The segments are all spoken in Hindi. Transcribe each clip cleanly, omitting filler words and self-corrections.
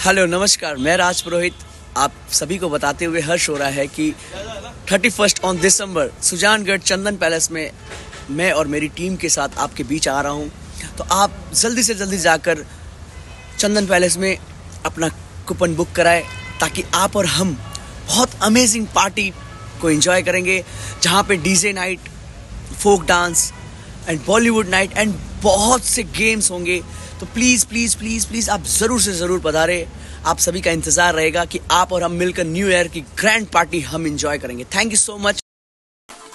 हेलो नमस्कार, मैं राज पुरोहित आप सभी को बताते हुए हर्ष हो रहा है कि 31 on December Sujangarh Chandan palace में मैं और मेरी टीम के साथ आपके बीच आ रहा हूं। तो आप जल्दी से जल्दी जाकर चंदन पैलेस में अपना कूपन बुक कराएं ताकि आप और हम बहुत अमेजिंग पार्टी को एंजॉय करेंगे, जहां पे DJ night, folk dance and Bollywood night and बहुत से गेम्स होंगे। तो प्लीज़ प्लीज़ प्लीज़ प्लीज़ आप ज़रूर से ज़रूर पधारें। आप सभी का इंतज़ार रहेगा कि आप और हम मिलकर न्यू ईयर की ग्रैंड पार्टी हम एंजॉय करेंगे। Thank you so much.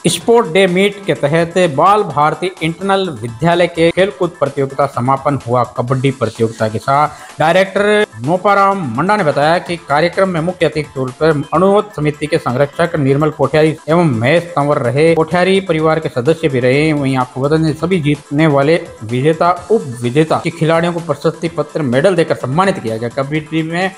Sport day meet के तहत बाल भारती इंटरनल विद्यालय के खेलकूद प्रतियोगिता समापन हुआ। कबड्डी प्रतियोगिता के साथ डायरेक्टर नोपाराम मंडा ने बताया कि कार्यक्रम में मुख्य अतिथि के तौर पर अनुरोध समिति के संरक्षक निर्मल कोठियारी एवं महेश तंवर रहे। कोठियारी परिवार के सदस्य भी रहे। वहीं आपको बता दें सभी जीतने वाले विजेता उप विजेता के खिलाड़ियों को प्रशस्ति पत्र मेडल देकर सम्मानित किया गया।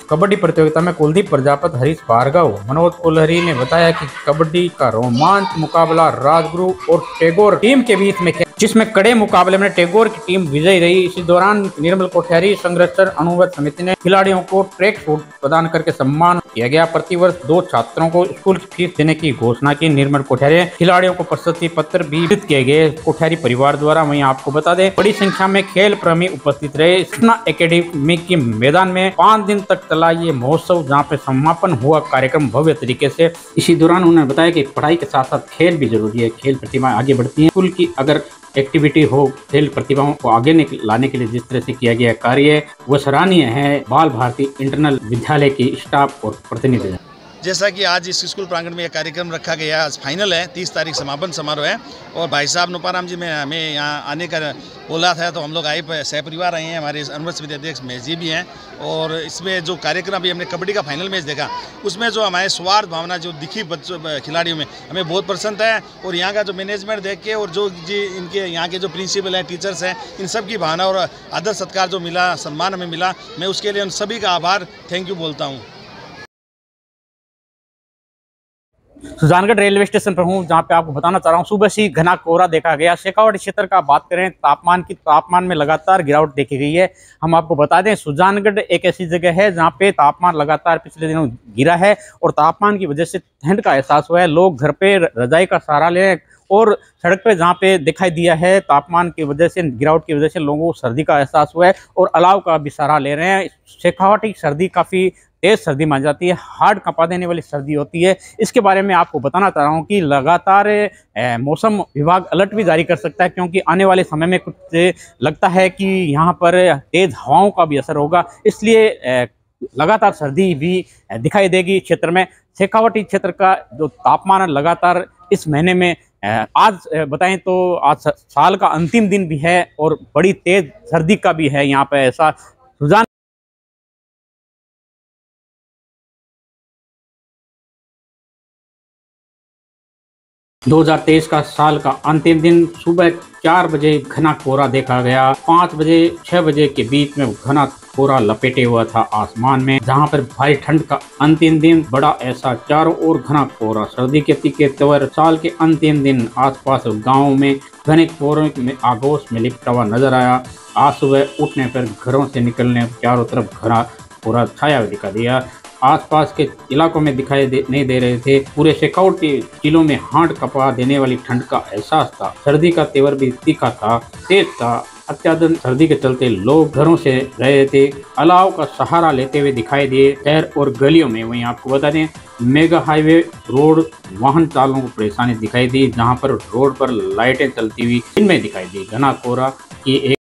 कबड्डी प्रतियोगिता में कुलदीप प्रजापति, हरीश भार्गव, मनोज कोल्हरी ने बताया कि कबड्डी का रोमांच मुकाबला राजगुरु और टैगोर टीम के बीच में जिसमें कड़े मुकाबले में टैगोर की टीम विजयी रही। इसी दौरान निर्मल कोठियारी संरक्षण अनुरोध समिति ने खिलाड़ियों को ट्रैक सूट प्रदान करके सम्मान किया गया। प्रतिवर्ष 2 छात्रों को स्कूल की फीस देने की घोषणा की। निर्मल कोठियारी खिलाड़ियों को प्रशस्ति पत्र भी वितरित किए गए कोठियारी परिवार द्वारा। वहीं आपको बता दें बड़ी संख्या में खेल प्रेमी उपस्थित रहे। कृष्णा एकेडमी के मैदान में 5 दिन तक चला ये महोत्सव, जहाँ पे समापन हुआ कार्यक्रम भव्य तरीके से। इसी दौरान उन्होंने बताया कि पढ़ाई के साथ साथ खेल भी जरूरी है। खेल प्रतिभाएं आगे बढ़ती है। स्कूल की अगर एक्टिविटी हो, खेल प्रतिभाओं को आगे लाने के लिए जिस तरह से किया गया कार्य वो सराहनीय है। बाल भारती इंटरनल विद्यालय की स्टाफ और प्रतिनिधि। जैसा कि आज इस स्कूल प्रांगण में यह कार्यक्रम रखा गया, आज फाइनल है, 30 तारीख समापन समारोह है और भाई साहब नोपाराम जी में हमें यहाँ आने का बोला था तो हम लोग आए, सहपरिवार आए हैं। हमारे अनुरोध समिति अध्यक्ष महेश जी भी हैं और इसमें जो कार्यक्रम अभी हमने कबड्डी का फाइनल मैच देखा उसमें जो हमारे स्वार्थ भावना जो दिखी बच्चों खिलाड़ियों में हमें बहुत पसंद है। और यहाँ का जो मैनेजमेंट देख के और जो जी इनके यहाँ के जो प्रिंसिपल हैं, टीचर्स हैं, इन सब की भावना और आदर सत्कार जो मिला, सम्मान हमें मिला, मैं उसके लिए उन सभी का आभार, थैंक यू बोलता हूँ। सुजानगढ़ रेलवे स्टेशन पर हूँ, जहाँ पे आपको बताना चाह रहा हूँ सुबह से ही घना कोहरा देखा गया। शेखावाटी क्षेत्र का बात करें तापमान में लगातार गिरावट देखी गई है। हम आपको बता दें सुजानगढ़ एक ऐसी जगह है जहाँ पे तापमान लगातार पिछले दिनों गिरा है और तापमान की वजह से ठंड का एहसास हुआ है। लोग घर पे रजाई का सहारा लें और सड़क पे जहाँ पे दिखाई दिया है तापमान की वजह से, गिरावट की वजह से लोगों को सर्दी का एहसास हुआ है और अलाव का भी सहारा ले रहे हैं। शेखावाटी की सर्दी काफ़ी तेज सर्दी मानी जाती है, हार्ड कंपा देने वाली सर्दी होती है। इसके बारे में आपको बताना चाह रहा हूँ कि लगातार मौसम विभाग अलर्ट भी जारी कर सकता है, क्योंकि आने वाले समय में कुछ लगता है कि यहाँ पर तेज हवाओं का भी असर होगा, इसलिए लगातार सर्दी भी दिखाई देगी क्षेत्र में। शेखावाटी क्षेत्र का जो तापमान लगातार इस महीने में आज बताएं तो आज साल का अंतिम दिन भी है और बड़ी तेज सर्दी का भी है यहाँ पे ऐसा रुझान। 2023 का साल का अंतिम दिन सुबह 4 बजे घना कोहरा देखा गया। 5 बजे 6 बजे के बीच में घना कोहरा लपेटे हुआ था आसमान में, जहां पर भारी ठंड का अंतिम दिन बड़ा ऐसा चारों ओर घना कोहरा। सर्दी के तीखे तेवर साल के अंतिम दिन आसपास गाँव में घने कोहरे में आगोश में लिपटा हुआ नजर आया। आज सुबह उठने पर घरों से निकलने चारों तरफ घना कोहरा छाया हुआ दिखा दिया। आसपास के इलाकों में नहीं दे रहे थे। पूरे शेखावाटी जिलों में हाथ कपा देने वाली ठंड का एहसास था। सर्दी का तेवर भी तीखा था, तेज था। अत्याधिक सर्दी के चलते लोग घरों से रहे थे, अलाव का सहारा लेते हुए दिखाई दिए शहर और गलियों में। वहीं आपको बता दें मेगा हाईवे रोड वाहन चालकों को परेशानी दिखाई दी, जहां पर रोड पर लाइटें चलती हुई इनमें दिखाई दी। घना कोहरा की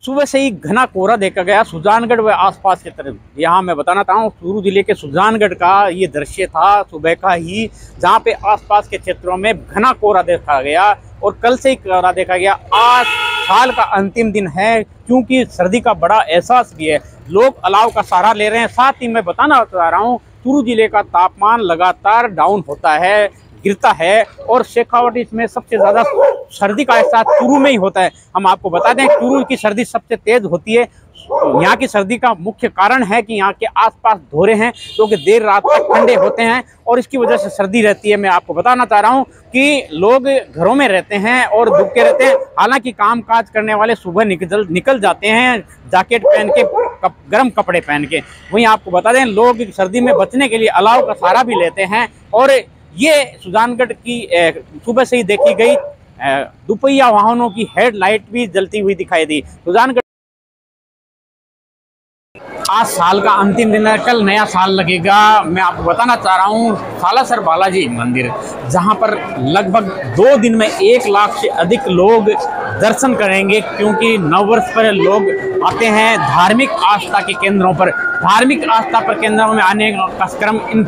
सुबह से ही घना कोहरा देखा गया सुजानगढ़ व आसपास के तरफ। यहाँ मैं बताना चाहता हूँ चूरू जिले के सुजानगढ़ का ये दृश्य था सुबह का ही, जहाँ पे आसपास के क्षेत्रों में घना कोहरा देखा गया और कल से ही कोहरा देखा गया। आज साल का अंतिम दिन है, क्योंकि सर्दी का बड़ा एहसास भी है, लोग अलाव का सहारा ले रहे हैं। साथ ही मैं बताना चाह रहा हूँ चूरू जिले का तापमान लगातार डाउन होता है, गिरता है। और शेखावाटी में सबसे ज़्यादा सर्दी का एहसास चूरू में ही होता है। हम आपको बता दें चूरू की सर्दी सबसे तेज़ होती है। यहाँ की सर्दी का मुख्य कारण है कि यहाँ के आसपास धोरे हैं क्योंकि देर रात तक ठंडे होते हैं और इसकी वजह से सर्दी रहती है। मैं आपको बताना चाह रहा हूँ कि लोग घरों में रहते हैं और दुबके रहते हैं। हालांकि काम काज करने वाले सुबह निकल जाते हैं जैकेट पहन के, गर्म कपड़े पहन के। वहीं आपको बता दें लोग सर्दी में बचने के लिए अलाव का सहारा भी लेते हैं। और ये सुजानगढ़ की सुबह से ही देखी गई दुपहिया वाहनों की हेडलाइट भी जलती हुई दिखाई दी। सुजानगढ़ आज साल का अंतिम दिन है, कल नया साल लगेगा। मैं आपको बताना चाह रहा हूँ सालासर बालाजी मंदिर, जहाँ पर लगभग 2 दिन में 1 लाख से अधिक लोग दर्शन करेंगे, क्योंकि नववर्ष पर लोग आते हैं धार्मिक आस्था के केंद्रों पर। धार्मिक आस्था पर केंद्रों में आने का क्रम इन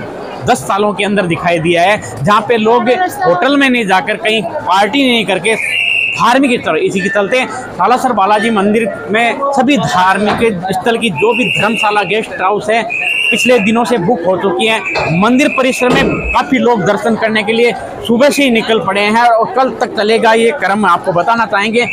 10 सालों के अंदर दिखाई दिया है, जहाँ पे लोग होटल में नहीं जाकर, कहीं पार्टी नहीं करके धार्मिक स्थल, इसी के चलते सालासर बालाजी मंदिर में सभी धार्मिक स्थल की जो भी धर्मशाला गेस्ट हाउस है पिछले दिनों से बुक हो चुकी हैं। मंदिर परिसर में काफ़ी लोग दर्शन करने के लिए सुबह से ही निकल पड़े हैं और कल तक चलेगा ये क्रम। आपको बताना चाहेंगे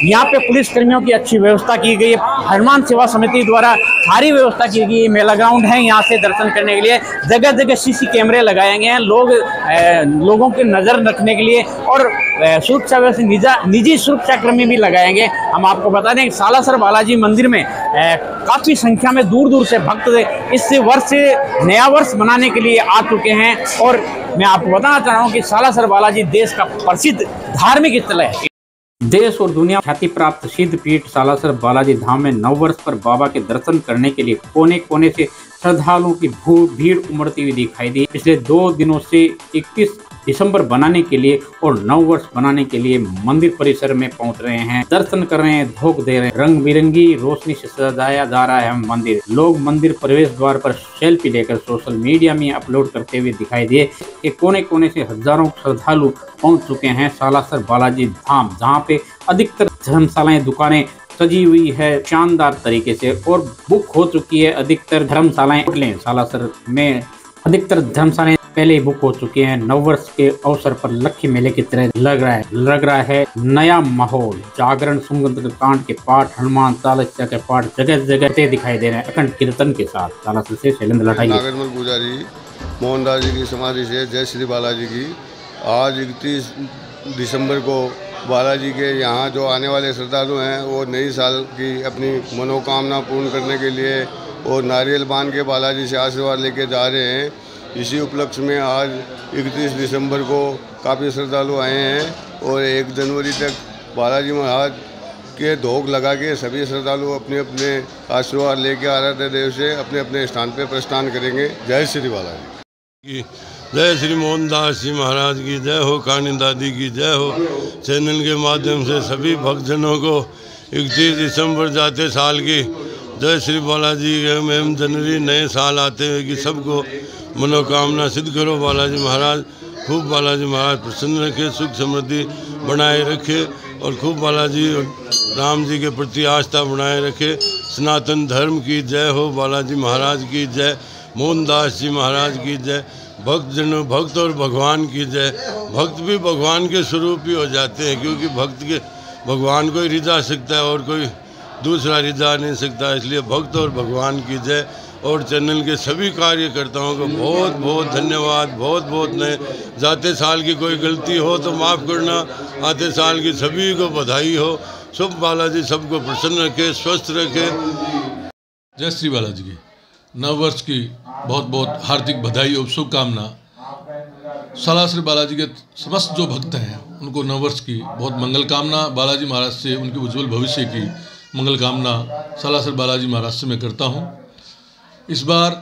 यहाँ पे पुलिस कर्मियों की अच्छी व्यवस्था की गई है। हनुमान सेवा समिति द्वारा सारी व्यवस्था की गई है। मेला ग्राउंड है, यहाँ से दर्शन करने के लिए जगह जगह सीसी कैमरे लगाए गए हैं लोगों की नज़र रखने के लिए, और सुरक्षा व्यवस्था निजी सुरक्षा कर्मी भी लगाएंगे। हम आपको बता दें सालासर बालाजी मंदिर में काफ़ी संख्या में दूर दूर से भक्त इस वर्ष नया वर्ष मनाने के लिए आ चुके हैं। और मैं आपको बताना चाह रहा हूँ कि सालासर बालाजी देश का प्रसिद्ध धार्मिक स्थल है। देश और दुनिया ख्याति प्राप्त सिद्ध पीठ सालासर बालाजी धाम में नववर्ष पर बाबा के दर्शन करने के लिए कोने कोने से श्रद्धालुओं की भीड़ उमड़ती हुई दिखाई दी। पिछले 2 दिनों से 31 दिसंबर बनाने के लिए और नववर्ष बनाने के लिए मंदिर परिसर में पहुंच रहे हैं, दर्शन कर रहे हैं, धोख दे रहे हैं। रंग बिरंगी रोशनी से सजाया जा रहा है मंदिर। लोग मंदिर प्रवेश द्वार पर सेल्फी लेकर सोशल मीडिया में अपलोड करते हुए दिखाई दिए। कोने कोने से हजारों श्रद्धालु पहुंच चुके हैं सालासर बालाजी धाम, जहाँ पे अधिकतर धर्मशालाएं, दुकानें सजी हुई है शानदार तरीके से और बुक हो चुकी है अधिकतर धर्मशालाएं। सालासर में अधिकतर धर्मशालाएं पहले ही बुक हो चुके हैं। नववर्ष के अवसर पर लक्खी मेले की तरह लग रहा है नया माहौल। जागरण, सुंदर कांड के पाठ, हनुमान चालीसा के पाठ जगह जगह दिखाई दे रहे हैं अखंड कीर्तन के साथ। सालासर से शैलेंद्र लठाई। नागरमल पुजारी मोहनदास जी की समाधि से जय श्री बालाजी की। आज 31 दिसंबर को बालाजी के यहाँ जो आने वाले श्रद्धालु हैं वो नई साल की अपनी मनोकामना पूर्ण करने के लिए और नारियल बांध के बालाजी से आशीर्वाद लेके जा रहे हैं। इसी उपलक्ष्य में आज 31 दिसंबर को काफ़ी श्रद्धालु आए हैं और 1 जनवरी तक बालाजी महाराज के धोख लगा के सभी श्रद्धालु अपने अपने आशीर्वाद लेके आराध्य देव से अपने अपने स्थान पर प्रस्थान करेंगे। जय श्री बालाजी। जय श्री मोहनदास जी महाराज की जय हो, कानी दादी की जय हो। चैनल के माध्यम से सभी भक्तजनों को 31 दिसंबर जाते साल की जय श्री बालाजी के एवं जनवरी नए साल आते हुए कि सबको मनोकामना सिद्ध करो। बालाजी महाराज खूब बालाजी महाराज प्रसन्न रखे, सुख समृद्धि बनाए रखे और खूब बालाजी राम जी के प्रति आस्था बनाए रखे। सनातन धर्म की जय हो, बालाजी महाराज की जय, मोहनदास जी महाराज की जय, भक्तजनों, भक्त और भगवान की जय। भक्त भी भगवान के स्वरूप ही हो जाते हैं, क्योंकि भक्त के भगवान को ही रिझा सकता है और कोई दूसरा रिझा नहीं सकता। इसलिए भक्त और भगवान की जय। और चैनल के सभी कार्यकर्ताओं को बहुत बहुत धन्यवाद। बहुत बहुत नए जाते साल की कोई गलती हो तो माफ़ करना। आते साल की सभी को बधाई हो। शुभ बालाजी सबको प्रसन्न रखे, स्वस्थ रखे। जय श्री बालाजी की नव वर्ष की बहुत बहुत हार्दिक बधाई और शुभकामना। सालासर बालाजी के समस्त जो भक्त हैं उनको नववर्ष की बहुत मंगल कामना। बालाजी महाराज से उनके उज्जवल भविष्य की मंगल कामना सालासर बालाजी महाराज से मैं करता हूं। इस बार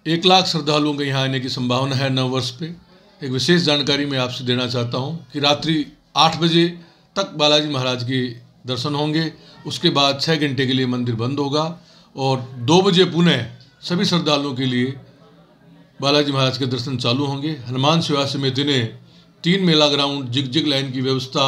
1 लाख श्रद्धालुओं के यहाँ आने की संभावना है नववर्ष पे। एक विशेष जानकारी मैं आपसे देना चाहता हूं कि रात्रि 8 बजे तक बालाजी महाराज के दर्शन होंगे। उसके बाद 6 घंटे के लिए मंदिर बंद होगा और 2 बजे पुनः सभी श्रद्धालुओं के लिए बालाजी महाराज के दर्शन चालू होंगे। हनुमान सेवा समिति ने 3 मेला ग्राउंड जिग लाइन की व्यवस्था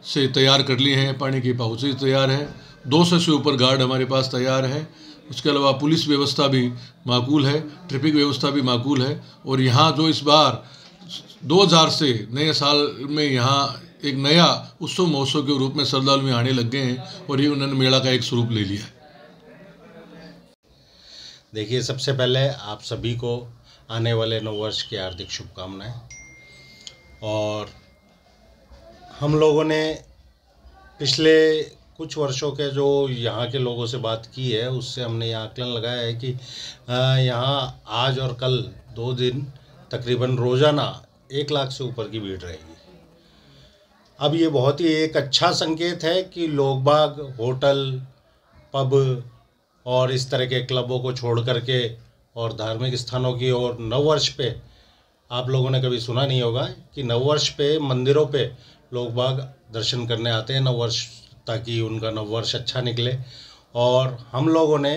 से तैयार कर लिए हैं। पानी के पाउचेज तैयार है, 200 से ऊपर गार्ड हमारे पास तैयार है। उसके अलावा पुलिस व्यवस्था भी माकूल है, ट्रैफिक व्यवस्था भी माकूल है। और यहाँ जो इस बार 2000 से नए साल में यहाँ एक नया उत्सव महोत्सव के रूप में श्रद्धालु में आने लग गए हैं और ये उन्होंने मेला का एक स्वरूप ले लिया है। देखिए, सबसे पहले आप सभी को आने वाले नव वर्ष की हार्दिक शुभकामनाएं। और हम लोगों ने पिछले कुछ वर्षों के जो यहाँ के लोगों से बात की है, उससे हमने यह आकलन लगाया है कि यहाँ आज और कल 2 दिन तकरीबन रोज़ाना 1 लाख से ऊपर की भीड़ रहेगी। अब ये बहुत ही एक अच्छा संकेत है कि लोग बाग होटल, पब और इस तरह के क्लबों को छोड़ करके और धार्मिक स्थानों की और नववर्ष पे, आप लोगों ने कभी सुना नहीं होगा कि नववर्ष पे मंदिरों पे लोग बाग दर्शन करने आते हैं नववर्ष, ताकि उनका नववर्ष अच्छा निकले। और हम लोगों ने,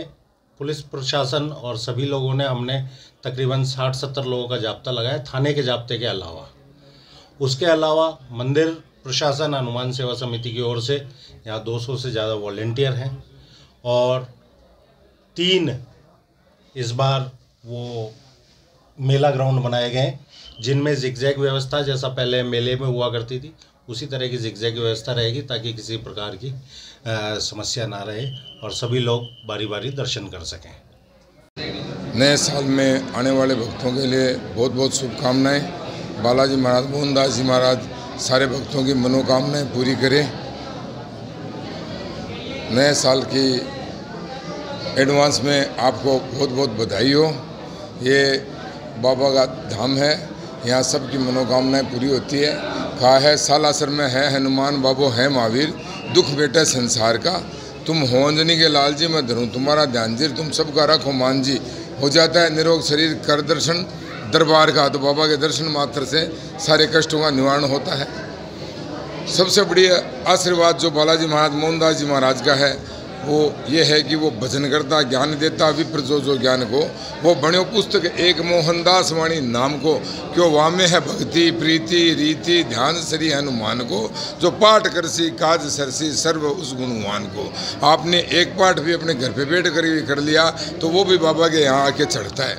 पुलिस प्रशासन और सभी लोगों ने, हमने तकरीबन 60-70 लोगों का जाब्ता लगाया थाने के जाब्ते के अलावा। उसके अलावा मंदिर प्रशासन, हनुमान सेवा समिति की ओर से यहाँ 200 से ज़्यादा वॉलेंटियर हैं और 3 इस बार वो मेला ग्राउंड बनाए गए जिनमें जिगजैग व्यवस्था, जैसा पहले मेले में हुआ करती थी, उसी तरह की जिगजैग व्यवस्था रहेगी ताकि किसी प्रकार की समस्या ना रहे और सभी लोग बारी बारी दर्शन कर सकें। नए साल में आने वाले भक्तों के लिए बहुत बहुत शुभकामनाएं। बालाजी महाराज, मोहनदास जी महाराज सारे भक्तों की मनोकामनाएं पूरी करें। नए साल की एडवांस में आपको बहुत बहुत बधाई हो। ये बाबा का धाम है, यहाँ सबकी मनोकामनाएं पूरी होती है। कहा है सालासर में है हनुमान बाबो है महावीर, दुख बेटा संसार का, तुम हो अंजनी के लाल जी, मैं धरूं तुम्हारा ध्यान जी, तुम सबका रखो मान जी। हो जाता है निरोग शरीर कर दर्शन दरबार का, तो बाबा के दर्शन मात्र से सारे कष्टों का निवारण होता है। सबसे बड़ी आशीर्वाद जो बालाजी महाराज, मोहनदास जी महाराज का है वो ये है कि वो भजन करता, ज्ञान देता, विप्र जो ज्ञान को। वो बण्यो पुस्तक एक मोहनदास वाणी नाम को, क्यों वामे है भक्ति प्रीति रीति ध्यान श्री हनुमान को, जो पाठ करसी काज सरसी सर्व उस गुणवान को। आपने एक पाठ भी अपने घर पे बैठ कर लिया तो वो भी बाबा के यहाँ आके चढ़ता है।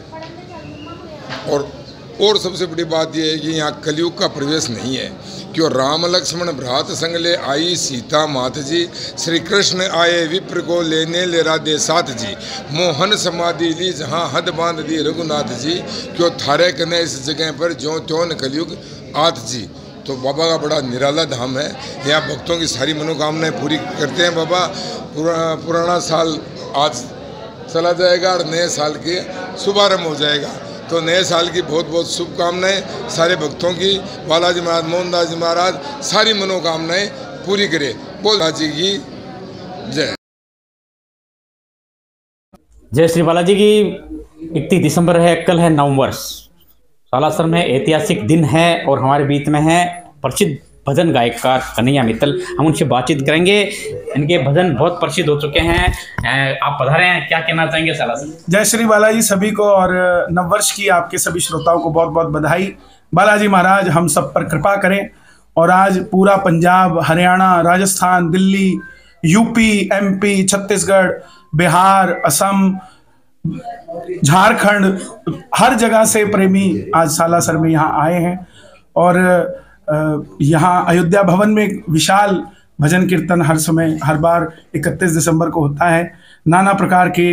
और सबसे बड़ी बात यह है कि यहाँ कलयुग का प्रवेश नहीं है, क्यों राम लक्ष्मण भ्रात संग ले आई सीता मात जी, श्री कृष्ण आए विप्र को लेने ले राधे साथ जी, मोहन समाधि ली जहाँ हद बांध दी रघुनाथ जी, क्यों थारे कने इस जगह पर ज्यों त्यों कलयुग आत जी। तो बाबा का बड़ा निराला धाम है, यहाँ भक्तों की सारी मनोकामनाएं पूरी करते हैं बाबा। पुराना साल आज चला जाएगा और नए साल के शुभारंभ हो जाएगा। तो नए साल की बहुत बहुत शुभकामनाएं सारे भक्तों की। बालाजी महाराज, मोहनदास जी महाराज सारी मनोकामनाएं पूरी करे। बालाजी की जय। जय श्री बालाजी की। 31 दिसंबर है, कल है नव वर्ष। सालासर में ऐतिहासिक दिन है और हमारे बीच में है प्रसिद्ध भजन गायकार कन्हैया मित्तल। हम उनसे बातचीत करेंगे। इनके भजन बहुत प्रसिद्ध हो चुके हैं। आप पधारे हैं, क्या कहना चाहेंगे सालासर? जय श्री बालाजी सभी को, और नववर्ष की आपके सभी श्रोताओं को बहुत बहुत बधाई। बालाजी महाराज हम सब पर कृपा करें। और आज पूरा पंजाब, हरियाणा, राजस्थान, दिल्ली, यूपी, एमपी, छत्तीसगढ़, बिहार, असम, झारखंड, हर जगह से प्रेमी आज सालासर में यहाँ आए हैं। और यहाँ अयोध्या भवन में एक विशाल भजन कीर्तन हर समय, हर बार 31 दिसंबर को होता है। नाना प्रकार के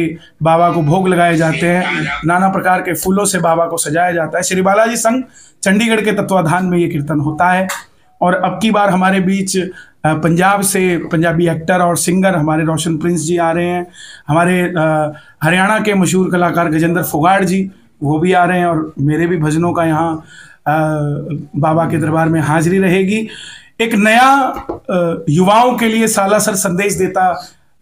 बाबा को भोग लगाए जाते हैं, नाना प्रकार के फूलों से बाबा को सजाया जाता है। श्री बालाजी संघ चंडीगढ़ के तत्वाधान में ये कीर्तन होता है। और अब की बार हमारे बीच पंजाब से पंजाबी एक्टर और सिंगर हमारे रोशन प्रिंस जी आ रहे हैं। हमारे हरियाणा के मशहूर कलाकार गजेंद्र फोगाट जी वो भी आ रहे हैं। और मेरे भी भजनों का यहाँ बाबा के दरबार में हाजिरी रहेगी। एक नया युवाओं के लिए सालासर संदेश देता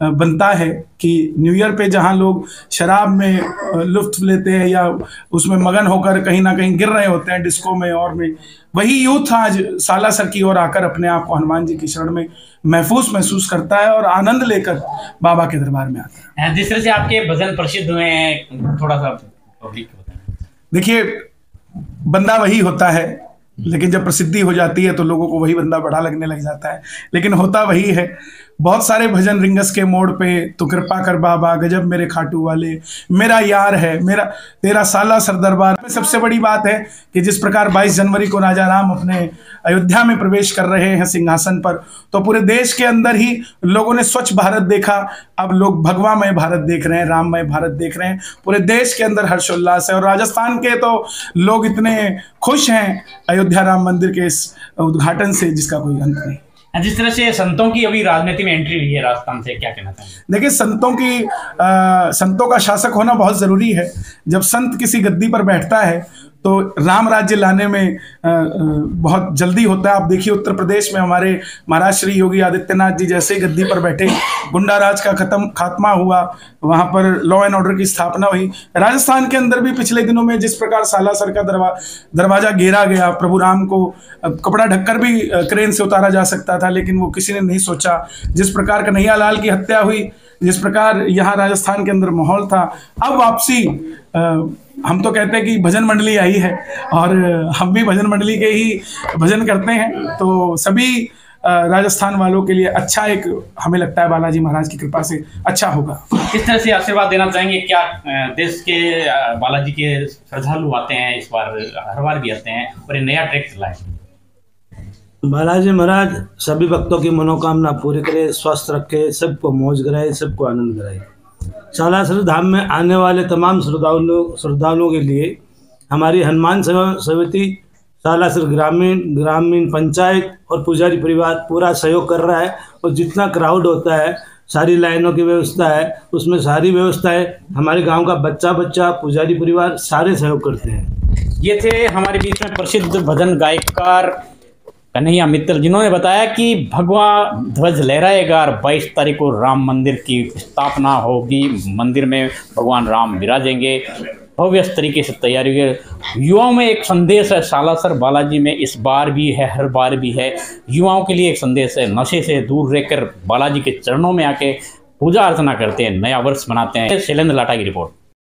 बनता है कि न्यू ईयर पे जहाँ लोग शराब में लुत्फ लेते हैं या उसमें मगन होकर कहीं ना कहीं गिर रहे होते हैं डिस्को में और में, वही यूथ आज सालासर की ओर आकर अपने आप को हनुमान जी की शरण में महसूस करता है और आनंद लेकर बाबा के दरबार में आता है। जिस तरह से आपके भजन प्रसिद्ध हुए हैं, थोड़ा सा देखिए, बंदा वही होता है लेकिन जब प्रसिद्धि हो जाती है तो लोगों को वही बंदा बड़ा लगने लग जाता है, लेकिन होता वही है। बहुत सारे भजन रिंगस के मोड़ पे, तो कृपा कर बाबा, गजब मेरे खाटू वाले, मेरा यार है, मेरा तेरा साला सर दरबार। सबसे बड़ी बात है कि जिस प्रकार 22 जनवरी को राजा राम अपने अयोध्या में प्रवेश कर रहे हैं सिंहासन पर, तो पूरे देश के अंदर ही लोगों ने स्वच्छ भारत देखा, अब लोग भगवामय भारत देख रहे हैं, राममय भारत देख रहे हैं। पूरे देश के अंदर हर्षोल्लास है और राजस्थान के तो लोग इतने खुश हैं अयोध्या राम मंदिर के इस उद्घाटन से जिसका कोई अंत नहीं। जिस तरह से संतों की अभी राजनीति में एंट्री हुई है राजस्थान से, क्या कहना चाहेंगे? देखिए, संतों का शासक होना बहुत जरूरी है। जब संत किसी गद्दी पर बैठता है तो राम राज्य लाने में बहुत जल्दी होता है। आप देखिए उत्तर प्रदेश में हमारे महाराज श्री योगी आदित्यनाथ जी जैसे ही गद्दी पर बैठे, गुंडा राज का खात्मा हुआ, वहां पर लॉ एंड ऑर्डर की स्थापना हुई। राजस्थान के अंदर भी पिछले दिनों में जिस प्रकार सालासर का दरवाजा घेरा गया, प्रभु राम को कपड़ा ढककर भी क्रेन से उतारा जा सकता था, लेकिन वो किसी ने नहीं सोचा। जिस प्रकार कन्हैया लाल की हत्या हुई, जिस प्रकार यहाँ राजस्थान के अंदर माहौल था, अब वापसी हम तो कहते हैं कि भजन मंडली आई है और हम भी भजन मंडली के ही भजन करते हैं, तो सभी राजस्थान वालों के लिए अच्छा एक, हमें लगता है बालाजी महाराज की कृपा से अच्छा होगा। किस तरह से आशीर्वाद देना चाहेंगे? क्या देश के बालाजी के श्रद्धालु आते हैं इस बार, हर बार भी आते हैं, और ये नया ट्रैक चला है? बालाजी महाराज सभी भक्तों की मनोकामना पूरी करे, स्वस्थ रखे, सबको मौज कराए, सबको आनंद कराए। सालासर धाम में आने वाले तमाम श्रद्धालुओं के लिए हमारी हनुमान समिति, सालासर ग्रामीण पंचायत और पुजारी परिवार पूरा सहयोग कर रहा है। और जितना क्राउड होता है, सारी लाइनों की व्यवस्था है, उसमें सारी व्यवस्थाएं हमारे गांव का बच्चा पुजारी परिवार सारे सहयोग करते हैं। ये थे हमारे बीच में प्रसिद्ध भजन गायकार कन्हैया मित्तल, जिन्होंने बताया कि भगवा ध्वज लहराएगा और 22 तारीख को राम मंदिर की स्थापना होगी, मंदिर में भगवान राम विराजेंगे। भव्य तरीके से तैयारी हुई। युवाओं में एक संदेश है, सालासर बालाजी में इस बार भी है, हर बार भी है। युवाओं के लिए एक संदेश है, नशे से दूर रहकर बालाजी के चरणों में आके पूजा अर्चना करते हैं, नया वर्ष मनाते हैं। शैलेंद्र लाटा की रिपोर्ट।